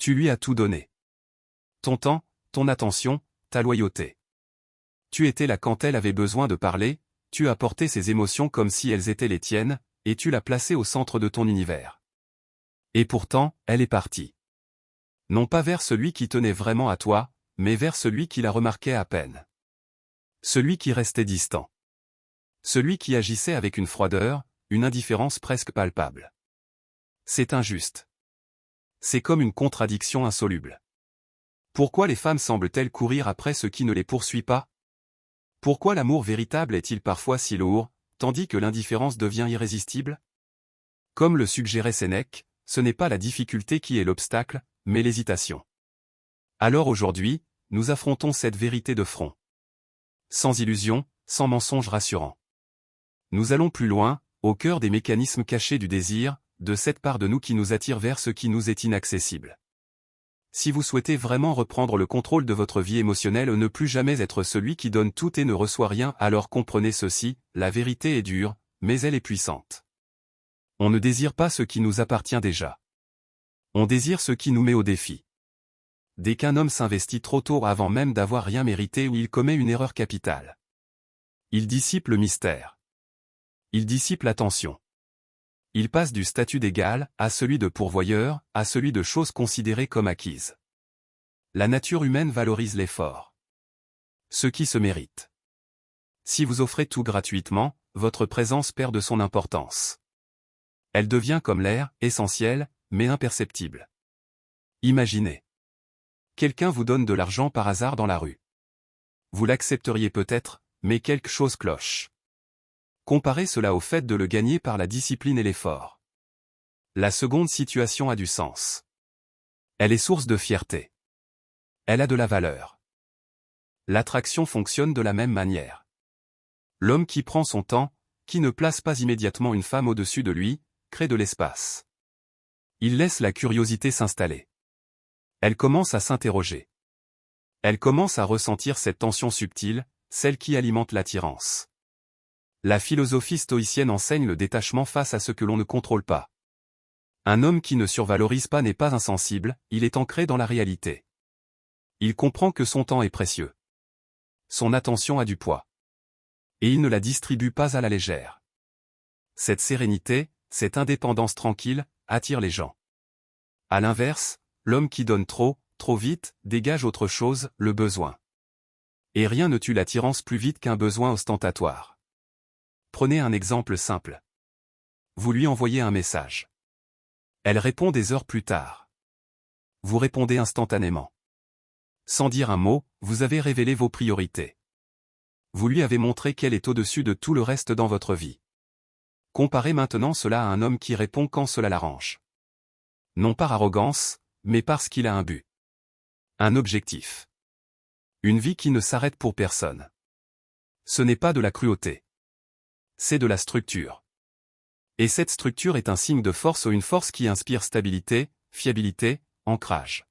Tu lui as tout donné. Ton temps, ton attention, ta loyauté. Tu étais là quand elle avait besoin de parler, tu as porté ses émotions comme si elles étaient les tiennes, et tu l'as placée au centre de ton univers. Et pourtant, elle est partie. Non pas vers celui qui tenait vraiment à toi, mais vers celui qui la remarquait à peine. Celui qui restait distant. Celui qui agissait avec une froideur, une indifférence presque palpable. C'est injuste. C'est comme une contradiction insoluble. Pourquoi les femmes semblent-elles courir après ce qui ne les poursuit pas? Pourquoi l'amour véritable est-il parfois si lourd, tandis que l'indifférence devient irrésistible? Comme le suggérait Sénèque, ce n'est pas la difficulté qui est l'obstacle, mais l'hésitation. Alors aujourd'hui, nous affrontons cette vérité de front. Sans illusion, sans mensonge rassurant. Nous allons plus loin, au cœur des mécanismes cachés du désir, de cette part de nous qui nous attire vers ce qui nous est inaccessible. Si vous souhaitez vraiment reprendre le contrôle de votre vie émotionnelle et ne plus jamais être celui qui donne tout et ne reçoit rien, alors comprenez ceci, la vérité est dure, mais elle est puissante. On ne désire pas ce qui nous appartient déjà. On désire ce qui nous met au défi. Dès qu'un homme s'investit trop tôt avant même d'avoir rien mérité ou il commet une erreur capitale. Il dissipe le mystère. Il dissipe l'attention. Il passe du statut d'égal à celui de pourvoyeur, à celui de chose considérée comme acquise. La nature humaine valorise l'effort. Ce qui se mérite. Si vous offrez tout gratuitement, votre présence perd de son importance. Elle devient comme l'air, essentielle, mais imperceptible. Imaginez. Quelqu'un vous donne de l'argent par hasard dans la rue. Vous l'accepteriez peut-être, mais quelque chose cloche. Comparez cela au fait de le gagner par la discipline et l'effort. La seconde situation a du sens. Elle est source de fierté. Elle a de la valeur. L'attraction fonctionne de la même manière. L'homme qui prend son temps, qui ne place pas immédiatement une femme au-dessus de lui, crée de l'espace. Il laisse la curiosité s'installer. Elle commence à s'interroger. Elle commence à ressentir cette tension subtile, celle qui alimente l'attirance. La philosophie stoïcienne enseigne le détachement face à ce que l'on ne contrôle pas. Un homme qui ne survalorise pas n'est pas insensible, il est ancré dans la réalité. Il comprend que son temps est précieux. Son attention a du poids. Et il ne la distribue pas à la légère. Cette sérénité, cette indépendance tranquille, attire les gens. À l'inverse, l'homme qui donne trop, trop vite, dégage autre chose, le besoin. Et rien ne tue l'attirance plus vite qu'un besoin ostentatoire. Prenez un exemple simple. Vous lui envoyez un message. Elle répond des heures plus tard. Vous répondez instantanément. Sans dire un mot, vous avez révélé vos priorités. Vous lui avez montré qu'elle est au-dessus de tout le reste dans votre vie. Comparez maintenant cela à un homme qui répond quand cela l'arrange. Non par arrogance, mais parce qu'il a un but. Un objectif. Une vie qui ne s'arrête pour personne. Ce n'est pas de la cruauté. C'est de la structure. Et cette structure est un signe de force ou une force qui inspire stabilité, fiabilité, ancrage.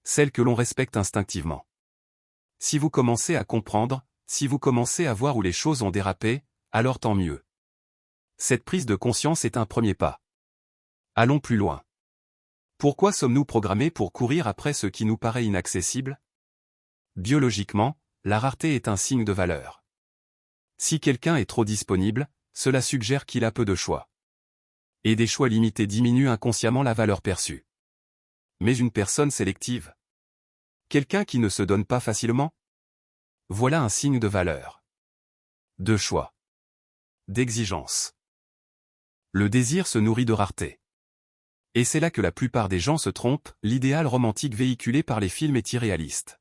Celle que l'on respecte instinctivement. Si vous commencez à comprendre, si vous commencez à voir où les choses ont dérapé, alors tant mieux. Cette prise de conscience est un premier pas. Allons plus loin. Pourquoi sommes-nous programmés pour courir après ce qui nous paraît inaccessible? Biologiquement, la rareté est un signe de valeur. Si quelqu'un est trop disponible, cela suggère qu'il a peu de choix. Et des choix limités diminuent inconsciemment la valeur perçue. Mais une personne sélective? Quelqu'un qui ne se donne pas facilement? Voilà un signe de valeur. De choix. D'exigence. Le désir se nourrit de rareté. Et c'est là que la plupart des gens se trompent, l'idéal romantique véhiculé par les films est irréaliste.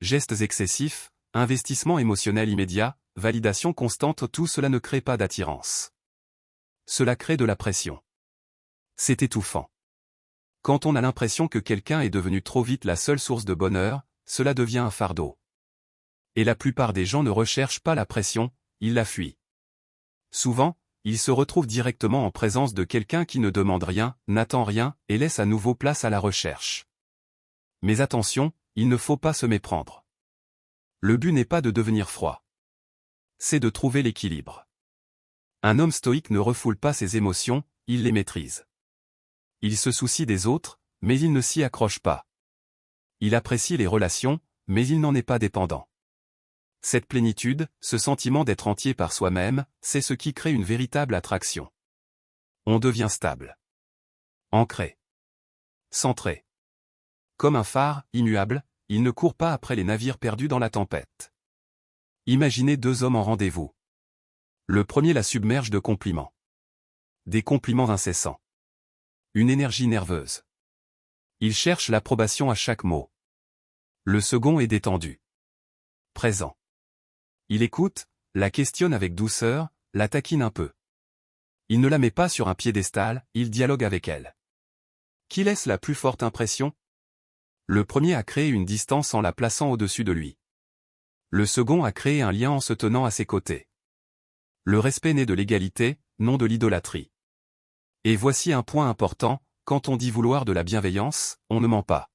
Gestes excessifs, investissement émotionnel immédiat, validation constante, tout cela ne crée pas d'attirance. Cela crée de la pression. C'est étouffant. Quand on a l'impression que quelqu'un est devenu trop vite la seule source de bonheur, cela devient un fardeau. Et la plupart des gens ne recherchent pas la pression, ils la fuient. Souvent, ils se retrouvent directement en présence de quelqu'un qui ne demande rien, n'attend rien, et laisse à nouveau place à la recherche. Mais attention, il ne faut pas se méprendre. Le but n'est pas de devenir froid. C'est de trouver l'équilibre. Un homme stoïque ne refoule pas ses émotions, il les maîtrise. Il se soucie des autres, mais il ne s'y accroche pas. Il apprécie les relations, mais il n'en est pas dépendant. Cette plénitude, ce sentiment d'être entier par soi-même, c'est ce qui crée une véritable attraction. On devient stable. Ancré. Centré. Comme un phare, immuable, il ne court pas après les navires perdus dans la tempête. Imaginez deux hommes en rendez-vous. Le premier la submerge de compliments. Des compliments incessants. Une énergie nerveuse. Il cherche l'approbation à chaque mot. Le second est détendu. Présent. Il écoute, la questionne avec douceur, la taquine un peu. Il ne la met pas sur un piédestal, il dialogue avec elle. Qui laisse la plus forte impression? Le premier a créé une distance en la plaçant au-dessus de lui. Le second a créé un lien en se tenant à ses côtés. Le respect naît de l'égalité, non de l'idolâtrie. Et voici un point important, quand on dit vouloir de la bienveillance, on ne ment pas.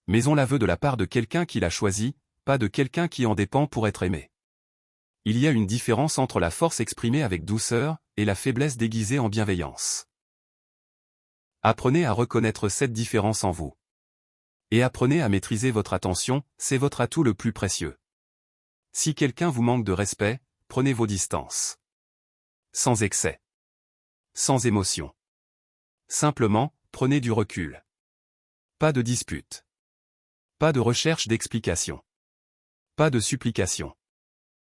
Mais on la veut de la part de quelqu'un qui l'a choisi, pas de quelqu'un qui en dépend pour être aimé. Il y a une différence entre la force exprimée avec douceur, et la faiblesse déguisée en bienveillance. Apprenez à reconnaître cette différence en vous. Et apprenez à maîtriser votre attention, c'est votre atout le plus précieux. Si quelqu'un vous manque de respect, prenez vos distances. Sans excès. Sans émotion. Simplement, prenez du recul. Pas de dispute. Pas de recherche d'explication. Pas de supplication.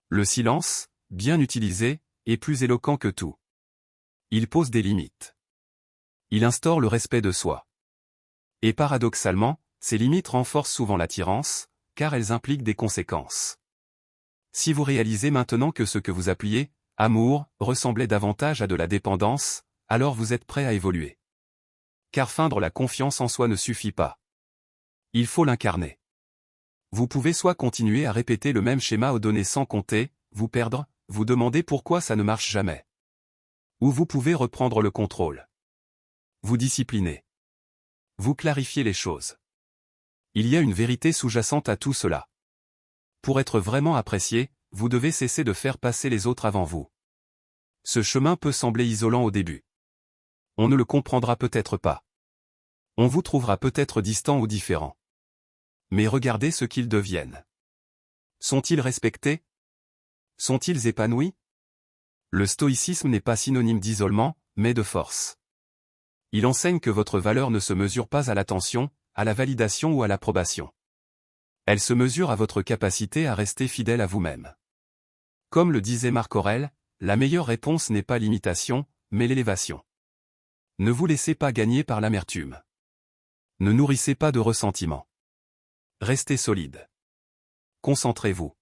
Le silence, bien utilisé, est plus éloquent que tout. Il pose des limites. Il instaure le respect de soi. Et paradoxalement, ces limites renforcent souvent l'attirance, car elles impliquent des conséquences. Si vous réalisez maintenant que ce que vous appeliez « amour » ressemblait davantage à de la dépendance, alors vous êtes prêt à évoluer. Car feindre la confiance en soi ne suffit pas. Il faut l'incarner. Vous pouvez soit continuer à répéter le même schéma aux données sans compter, vous perdre, vous demander pourquoi ça ne marche jamais. Ou vous pouvez reprendre le contrôle. Vous discipliner. Vous clarifier les choses. Il y a une vérité sous-jacente à tout cela. Pour être vraiment apprécié, vous devez cesser de faire passer les autres avant vous. Ce chemin peut sembler isolant au début. On ne le comprendra peut-être pas. On vous trouvera peut-être distant ou différent. Mais regardez ce qu'ils deviennent. Sont-ils respectés? Sont-ils épanouis? Le stoïcisme n'est pas synonyme d'isolement, mais de force. Il enseigne que votre valeur ne se mesure pas à l'attention, à la validation ou à l'approbation. Elle se mesure à votre capacité à rester fidèle à vous-même. Comme le disait Marc Aurèle, la meilleure réponse n'est pas l'imitation, mais l'élévation. Ne vous laissez pas gagner par l'amertume. Ne nourrissez pas de ressentiment. Restez solide. Concentrez-vous.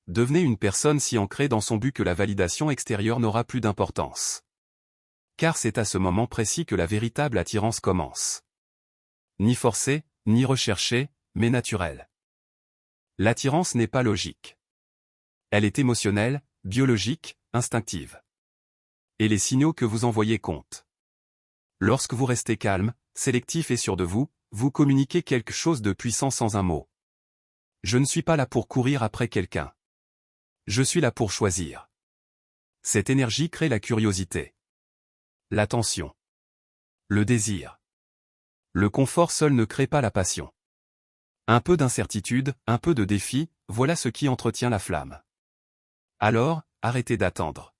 Devenez une personne si ancrée dans son but que la validation extérieure n'aura plus d'importance. Car c'est à ce moment précis que la véritable attirance commence. Ni forcée, ni recherchée, mais naturelle. L'attirance n'est pas logique. Elle est émotionnelle, biologique, instinctive. Et les signaux que vous envoyez comptent. Lorsque vous restez calme, sélectif et sûr de vous, vous communiquez quelque chose de puissant sans un mot. Je ne suis pas là pour courir après quelqu'un. Je suis là pour choisir. Cette énergie crée la curiosité. L'attention. Le désir. Le confort seul ne crée pas la passion. Un peu d'incertitude, un peu de défi, voilà ce qui entretient la flamme. Alors, arrêtez d'attendre.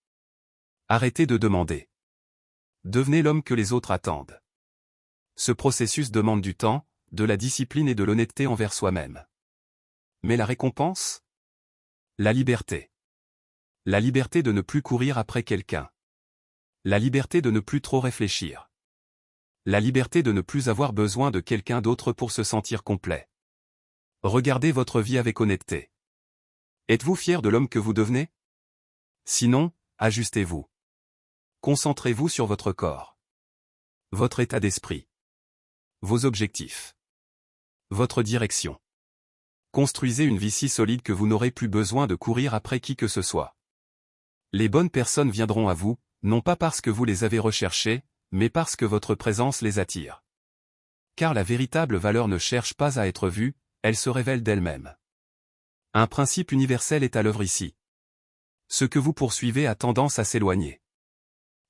Arrêtez de demander. Devenez l'homme que les autres attendent. Ce processus demande du temps, de la discipline et de l'honnêteté envers soi-même. Mais la récompense? La liberté. La liberté de ne plus courir après quelqu'un. La liberté de ne plus trop réfléchir. La liberté de ne plus avoir besoin de quelqu'un d'autre pour se sentir complet. Regardez votre vie avec honnêteté. Êtes-vous fier de l'homme que vous devenez? Sinon, ajustez-vous. Concentrez-vous sur votre corps. Votre état d'esprit. Vos objectifs. Votre direction. Construisez une vie si solide que vous n'aurez plus besoin de courir après qui que ce soit. Les bonnes personnes viendront à vous, non pas parce que vous les avez recherchées, mais parce que votre présence les attire. Car la véritable valeur ne cherche pas à être vue, elle se révèle d'elle-même. Un principe universel est à l'œuvre ici. Ce que vous poursuivez a tendance à s'éloigner.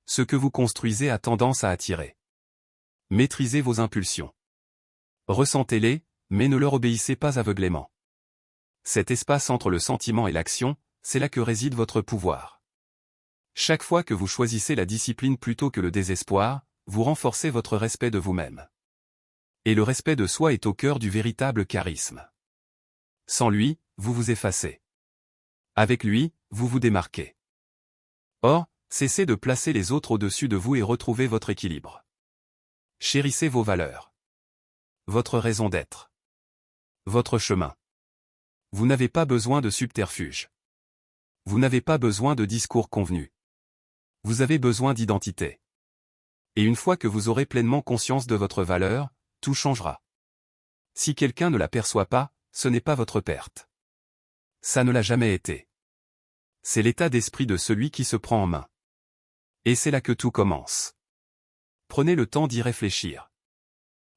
Ce que vous construisez a tendance à attirer. Maîtrisez vos impulsions. Ressentez-les, mais ne leur obéissez pas aveuglément. Cet espace entre le sentiment et l'action, c'est là que réside votre pouvoir. Chaque fois que vous choisissez la discipline plutôt que le désespoir, vous renforcez votre respect de vous-même. Et le respect de soi est au cœur du véritable charisme. Sans lui, vous vous effacez. Avec lui, vous vous démarquez. Or, cessez de placer les autres au-dessus de vous et retrouvez votre équilibre. Chérissez vos valeurs. Votre raison d'être. Votre chemin. Vous n'avez pas besoin de subterfuge. Vous n'avez pas besoin de discours convenus. Vous avez besoin d'identité. Et une fois que vous aurez pleinement conscience de votre valeur, tout changera. Si quelqu'un ne l'aperçoit pas, ce n'est pas votre perte. Ça ne l'a jamais été. C'est l'état d'esprit de celui qui se prend en main. Et c'est là que tout commence. Prenez le temps d'y réfléchir.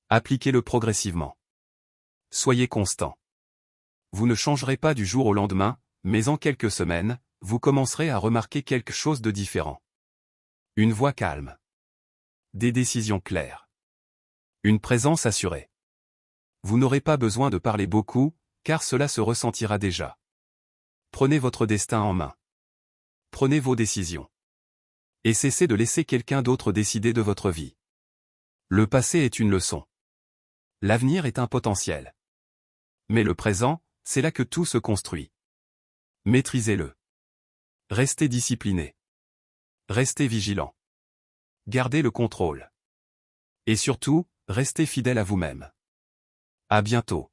Appliquez-le progressivement. Soyez constant. Vous ne changerez pas du jour au lendemain, mais en quelques semaines, vous commencerez à remarquer quelque chose de différent. Une voix calme. Des décisions claires. Une présence assurée. Vous n'aurez pas besoin de parler beaucoup, car cela se ressentira déjà. Prenez votre destin en main. Prenez vos décisions. Et cessez de laisser quelqu'un d'autre décider de votre vie. Le passé est une leçon. L'avenir est un potentiel. Mais le présent, c'est là que tout se construit. Maîtrisez-le. Restez discipliné. Restez vigilant. Gardez le contrôle. Et surtout, restez fidèle à vous-même. À bientôt.